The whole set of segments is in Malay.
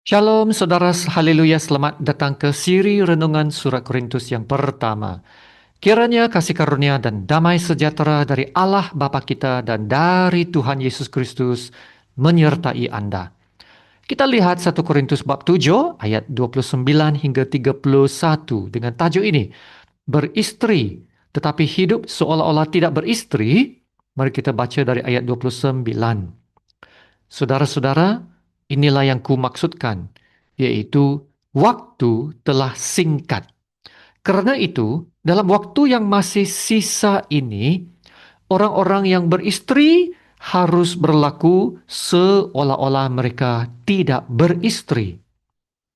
Shalom saudara, haleluya, selamat datang ke siri Renungan Surat Korintus yang pertama. Kiranya kasih karunia dan damai sejahtera dari Allah Bapa kita dan dari Tuhan Yesus Kristus menyertai Anda. Kita lihat 1 Korintus bab 7 ayat 29 hingga 31 dengan tajuk ini, beristri tetapi hidup seolah-olah tidak beristri. Mari kita baca dari ayat 29. Saudara-saudara, inilah yang kumaksudkan, yaitu waktu telah singkat. Karena itu, dalam waktu yang masih sisa ini, orang-orang yang beristri harus berlaku seolah-olah mereka tidak beristri.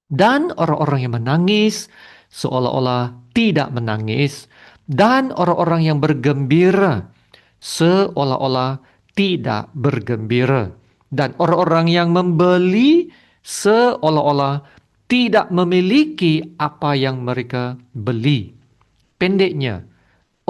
Dan orang-orang yang menangis seolah-olah tidak menangis. Dan orang-orang yang bergembira seolah-olah tidak bergembira. Dan orang-orang yang membeli seolah-olah tidak memiliki apa yang mereka beli. Pendeknya,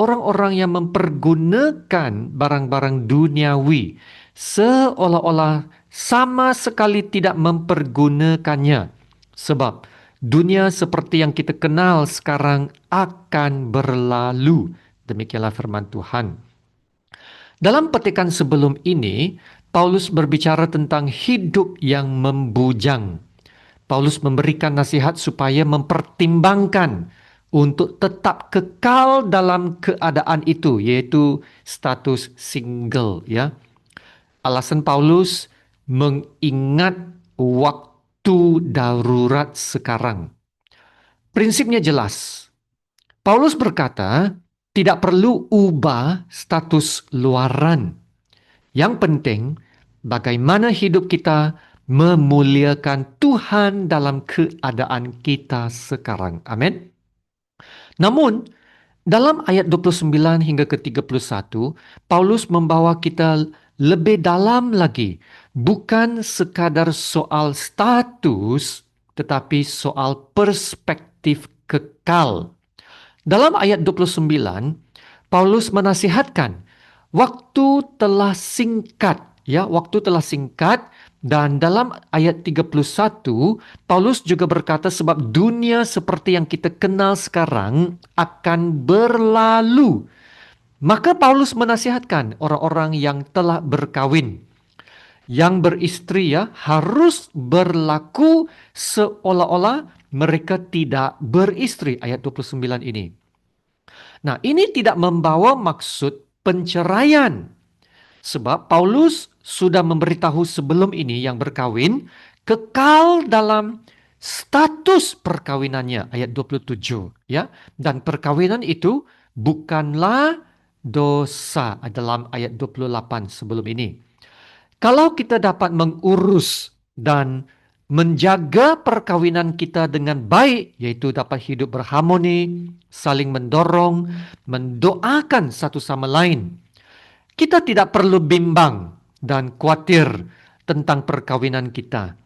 orang-orang yang mempergunakan barang-barang duniawi seolah-olah sama sekali tidak mempergunakannya. Sebab dunia seperti yang kita kenal sekarang akan berlalu. Demikianlah firman Tuhan. Dalam petikan sebelum ini, Paulus berbicara tentang hidup yang membujang. Paulus memberikan nasihat supaya mempertimbangkan untuk tetap kekal dalam keadaan itu, yaitu status single, ya. Alasan Paulus mengingat waktu darurat sekarang. Prinsipnya jelas. Paulus berkata, tidak perlu ubah status luaran. Yang penting, bagaimana hidup kita memuliakan Tuhan dalam keadaan kita sekarang. Amin. Namun, dalam ayat 29 hingga ke 31, Paulus membawa kita lebih dalam lagi. Bukan sekadar soal status, tetapi soal perspektif kekal. Dalam ayat 29, Paulus menasihatkan, waktu telah singkat, ya, waktu telah singkat. Dan dalam ayat 31, Paulus juga berkata sebab dunia seperti yang kita kenal sekarang akan berlalu. Maka Paulus menasihatkan orang-orang yang telah berkawin, yang beristri, ya, harus berlaku seolah-olah mereka tidak beristri. Ayat 29 ini. Nah, ini tidak membawa maksud penceraian. Sebab Paulus sudah memberitahu sebelum ini yang berkawin kekal dalam status perkawinannya, ayat 27, ya. Dan perkawinan itu bukanlah dosa, dalam ayat 28 sebelum ini. Kalau kita dapat mengurus dan menjaga perkawinan kita dengan baik, yaitu dapat hidup berharmoni, saling mendorong, mendoakan satu sama lain, kita tidak perlu bimbang dan khawatir tentang perkawinan kita.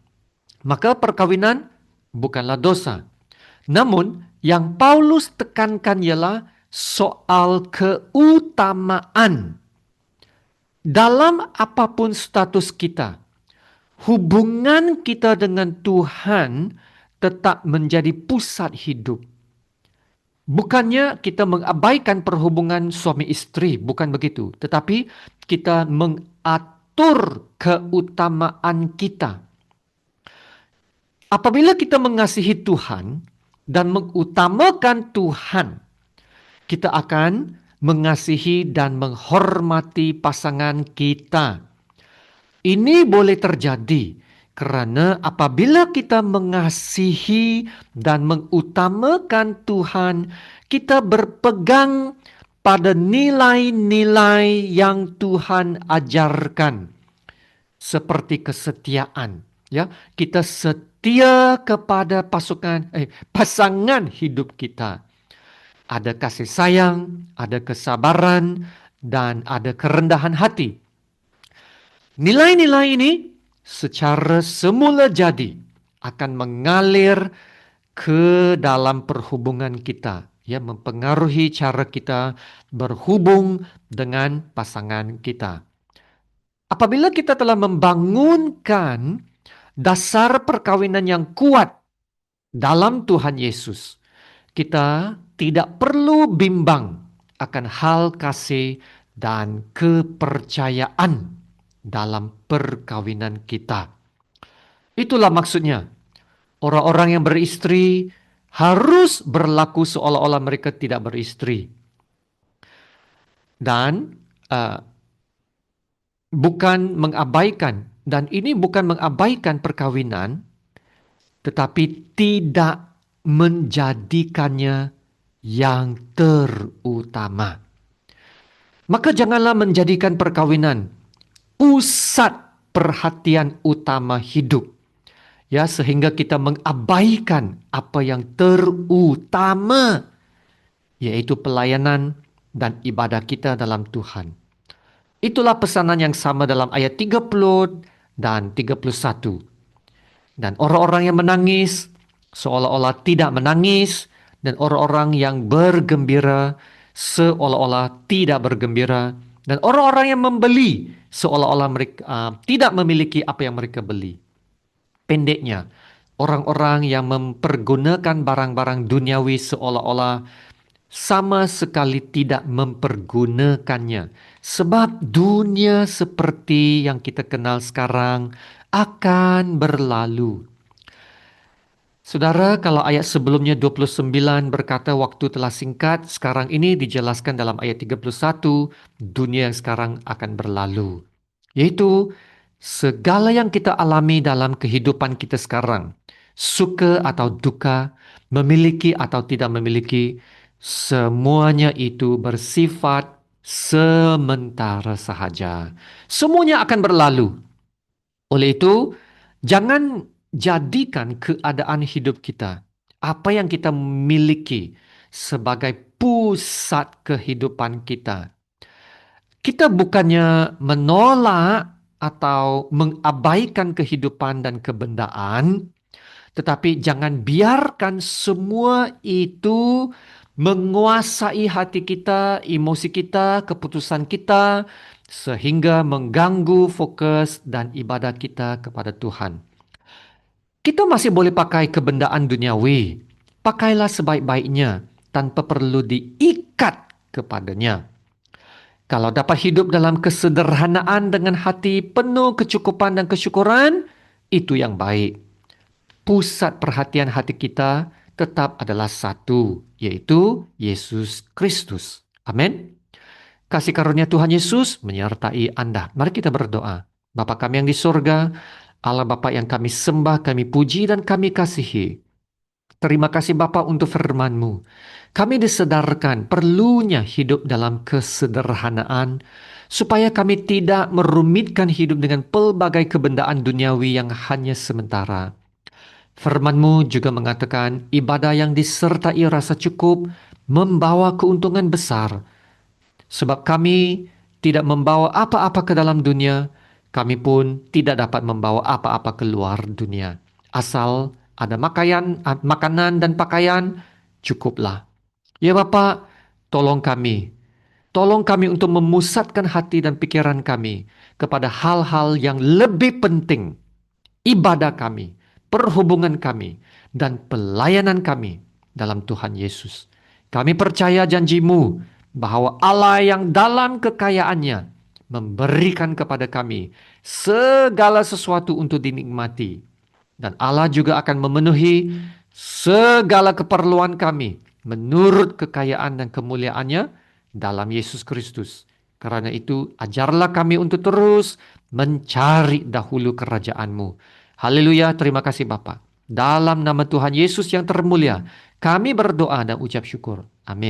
Maka perkawinan bukanlah dosa. Namun yang Paulus tekankan ialah soal keutamaan. Dalam apapun status kita, hubungan kita dengan Tuhan tetap menjadi pusat hidup. Bukannya kita mengabaikan perhubungan suami istri, bukan begitu. Tetapi kita mengatur keutamaan kita. Apabila kita mengasihi Tuhan dan mengutamakan Tuhan, kita akan mengasihi dan menghormati pasangan kita. Ini boleh terjadi karena apabila kita mengasihi dan mengutamakan Tuhan, kita berpegang pada nilai-nilai yang Tuhan ajarkan. Seperti kesetiaan, ya. Kita setia kepada pasangan hidup kita. Ada kasih sayang, ada kesabaran, dan ada kerendahan hati. Nilai-nilai ini secara semula jadi akan mengalir ke dalam perhubungan kita, ya, mempengaruhi cara kita berhubung dengan pasangan kita. Apabila kita telah membangunkan dasar perkawinan yang kuat dalam Tuhan Yesus, kita tidak perlu bimbang akan hal kasih dan kepercayaan dalam perkawinan kita. Itulah maksudnya. Orang-orang yang beristri harus berlaku seolah-olah mereka tidak beristri. Dan bukan mengabaikan. Dan ini bukan mengabaikan perkawinan, tetapi tidak menjadikannya yang terutama. Maka janganlah menjadikan perkawinan pusat perhatian utama hidup. Ya, sehingga kita mengabaikan apa yang terutama, yaitu pelayanan dan ibadah kita dalam Tuhan. Itulah pesanan yang sama dalam ayat 30 dan 31. Dan orang-orang yang menangis seolah-olah tidak menangis, dan orang-orang yang bergembira seolah-olah tidak bergembira, dan orang-orang yang membeli seolah-olah mereka tidak memiliki apa yang mereka beli. Pendeknya, orang-orang yang mempergunakan barang-barang duniawi seolah-olah sama sekali tidak mempergunakannya. Sebab dunia seperti yang kita kenal sekarang akan berlalu. Saudara, kalau ayat sebelumnya 29 berkata waktu telah singkat, sekarang ini dijelaskan dalam ayat 31, dunia yang sekarang akan berlalu. Yaitu segala yang kita alami dalam kehidupan kita sekarang, suka atau duka, memiliki atau tidak memiliki, semuanya itu bersifat sementara sahaja. Semuanya akan berlalu. Oleh itu, jangan jadikan keadaan hidup kita, apa yang kita miliki, sebagai pusat kehidupan kita. Kita bukannya menolak atau mengabaikan kehidupan dan kebendaan, tetapi jangan biarkan semua itu menguasai hati kita, emosi kita, keputusan kita, sehingga mengganggu fokus dan ibadah kita kepada Tuhan. Kita masih boleh pakai kebendaan duniawi. Pakailah sebaik-baiknya tanpa perlu diikat kepadanya. Kalau dapat hidup dalam kesederhanaan dengan hati penuh kecukupan dan kesyukuran, itu yang baik. Pusat perhatian hati kita tetap adalah satu, yaitu Yesus Kristus. Amin. Kasih karunia Tuhan Yesus menyertai Anda. Mari kita berdoa. Bapa kami yang di surga, Allah Bapa yang kami sembah, kami puji dan kami kasihi. Terima kasih Bapa untuk firman-Mu. Kami disedarkan perlunya hidup dalam kesederhanaan, supaya kami tidak merumitkan hidup dengan pelbagai kebendaan duniawi yang hanya sementara. Firman-Mu juga mengatakan ibadah yang disertai rasa cukup membawa keuntungan besar. Sebab kami tidak membawa apa-apa ke dalam dunia, kami pun tidak dapat membawa apa-apa keluar dunia. Asal ada makanan dan pakaian, cukuplah. Ya Bapa, tolong kami. Tolong kami untuk memusatkan hati dan pikiran kami kepada hal-hal yang lebih penting. Ibadah kami, perhubungan kami, dan pelayanan kami dalam Tuhan Yesus. Kami percaya janji-Mu bahwa Allah yang dalam kekayaannya memberikan kepada kami segala sesuatu untuk dinikmati. Dan Allah juga akan memenuhi segala keperluan kami menurut kekayaan dan kemuliaannya dalam Yesus Kristus. Karena itu, ajarlah kami untuk terus mencari dahulu kerajaan-Mu. Haleluya, terima kasih Bapa. Dalam nama Tuhan Yesus yang termulia, kami berdoa dan ucap syukur. Amin.